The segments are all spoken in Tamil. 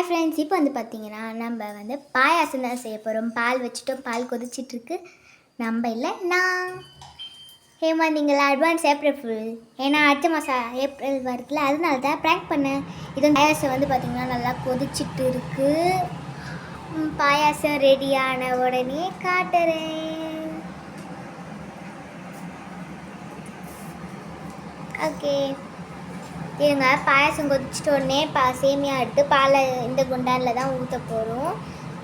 ஹாய் ஃப்ரெண்ட்ஸ், இப்போ வந்து பார்த்தீங்கன்னா நம்ம வந்து பாயாசம் தான் செய்ய போகிறோம். பால் வச்சுட்டோம், பால் கொதிச்சிட்ருக்கு. நம்ம இல்லை நான் ஹேமாந்திங்களா அட்வான்ஸ் ஏப்ரல் ஃபுல். ஏன்னா அடுத்த மாதம் ஏப்ரல் வருதுல, அதனால தான் ப்ராங்க் பண்ணேன். இது பாயாசம் வந்து பார்த்திங்கன்னா நல்லா கொதிச்சிட்டு இருக்கு. பாயாசம் ரெடியான உடனே காட்டுறேன். ஓகே இருங்க, பாயாசம் கொதிச்சிட்ட உடனே சேமியா எடுத்து பாலை இந்த குண்டானில் தான் ஊற்ற போகிறோம்.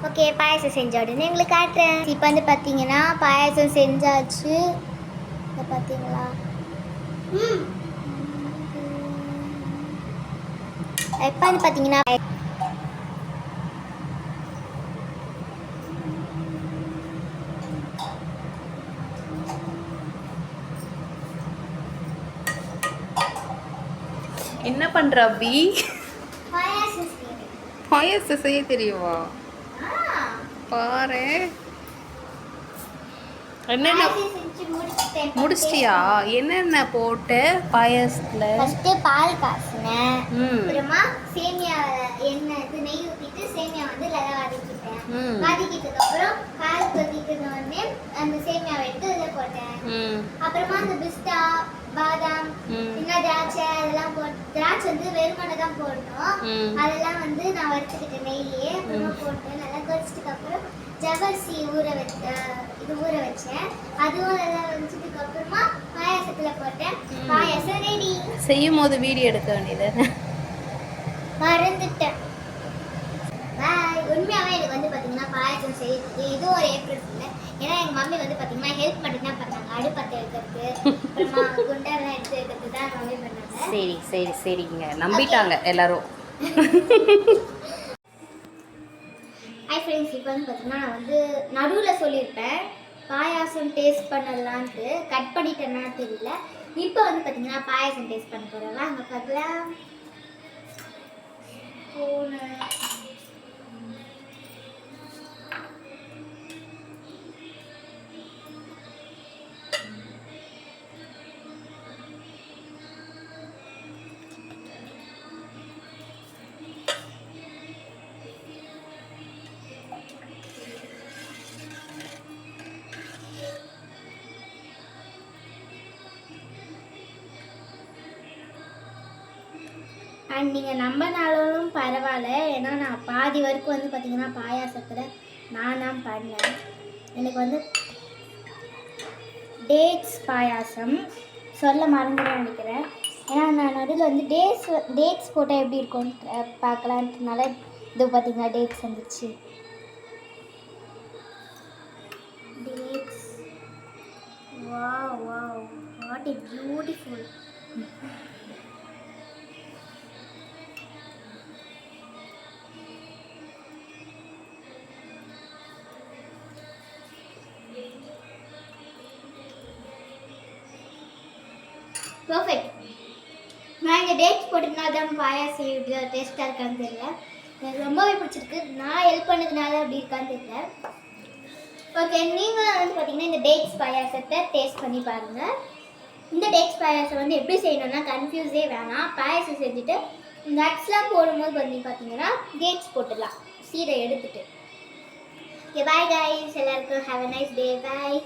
ஓகே, பாயாசம் செஞ்ச உடனே எங்களுக்கு காட்டுறேன். இப்போ வந்து பார்த்தீங்கன்னா பாயாசம் செஞ்சாச்சு. இதை பார்த்தீங்களா? இப்போ வந்து பார்த்தீங்கன்னா என்ன பண்ற அபி? பாயாசம் செய்ய தெரியுமா? பாரு, என்னென்ன முடிச்சிட்டியா? என்னென்ன போட்டு பாயாசத்துல? ஃபர்ஸ்ட் பால் காசினேன், அப்புறமா சேமியா எண்ணெய் நெய் ஊற்றிட்டு சேமியா வந்து நல்லா வதக்கிட்டேன். வதக்கிட்டதுக்கு அப்புறம் பால் கொதிக்கிற உடனே அந்த சேமியாவை எடுத்து இதில் போட்டேன். அப்புறமா அந்த பிஸ்தா, பாதாம், இன்னும் திராட்சை அதெல்லாம் திராட்சை வந்து வெறுமனை தான் போடணும். அதெல்லாம் வந்து நான் வறுத்துக்கிட்டேன் நெய்லியே. அப்புறமா போட்டேன். நல்லா கொதிச்சதுக்கு அப்புறம் ஜவ்வரிசி ஊற வச்சேன். அதுவும் நல்லா வச்சதுக்கு அப்புறமா பாயாசத்துல போட்டேன். பாயாசம் ரெடி. செய்யும் போது வீடியோ எடுக்க வேண்டியது மறந்துட்டேன். உண்மையாகவே எனக்கு வந்து பார்த்தீங்கன்னா பாயாசம் செய்ய இது ஒரு ஏப்ரல் ஃபுல். ஏன்னா எங்கள் மம்மி வந்து பார்த்தீங்கன்னா ஹெல்ப் மட்டும் தான் பண்ணாங்க. அடுப்பத்தை எடுக்கிறதுக்கு, அப்புறமா குண்டெல்லாம் எடுத்து வைக்கிறதுக்கு தான் மம்மி பண்ணாங்க. சரிங்க, நம்பிட்டாங்க எல்லாரும். ஹாய் ஃப்ரெண்ட்ஸ், இப்போ வந்து பார்த்தீங்கன்னா நான் வந்து நடுவில் சொல்லியிருப்பேன் பாயாசம் டேஸ்ட் பண்ணலான்ட்டு. கட் பண்ணிட்டேன்னா தெரியல. இப்போ வந்து பார்த்தீங்கன்னா பாயாசம் டேஸ்ட் பண்ண போகிறேன். அங்கே பார்க்கலாம். அண்ட் நீங்கள் நம்பினாலும் பரவாயில்ல, ஏன்னா நான் பாதி வரைக்கும் வந்து பார்த்திங்கன்னா பாயாசத்தில் நான் தான் பண்ணேன். எனக்கு வந்து டேட்ஸ் பாயாசம் சொல்ல மறந்துடும் நினைக்கிறேன். ஏன்னா நான் நடுவில் வந்து டேட்ஸ் போட்டால் எப்படி இருக்கும்னு பார்க்கலான்றதுனால இது பார்த்திங்கன்னா டேட்ஸ் வந்துச்சு. Dates, wow what is beautiful. Perfect. நான் இந்த டேட்ஸ் போட்டுக்கினா தான் பாயாசம் இவ்வளோ டேஸ்ட்டாக இருக்கான்னு தெரியல. எனக்கு ரொம்பவே பிடிச்சிருக்கு. நான் ஹெல்ப் பண்ணதுனால அப்படி இருக்கான்னு தெரியல. ஓகே, நீங்கள் வந்து பார்த்தீங்கன்னா இந்த டேட்ஸ் பாயாசத்தை டேஸ்ட் பண்ணி பாருங்கள். இந்த டேட்ஸ் பாயாசம் வந்து எப்படி செய்யணும்னா கன்ஃபியூஸே வேணாம். பாயாசம் செஞ்சுட்டு நட்ஸ்லாம் போடும்போது வந்து பார்த்தீங்கன்னா டேட்ஸ் போட்டுடலாம், சீடை எடுத்துட்டு. ஓகே, பாய் கைஸ், எல்லாருக்கும் have a nice day. Bye.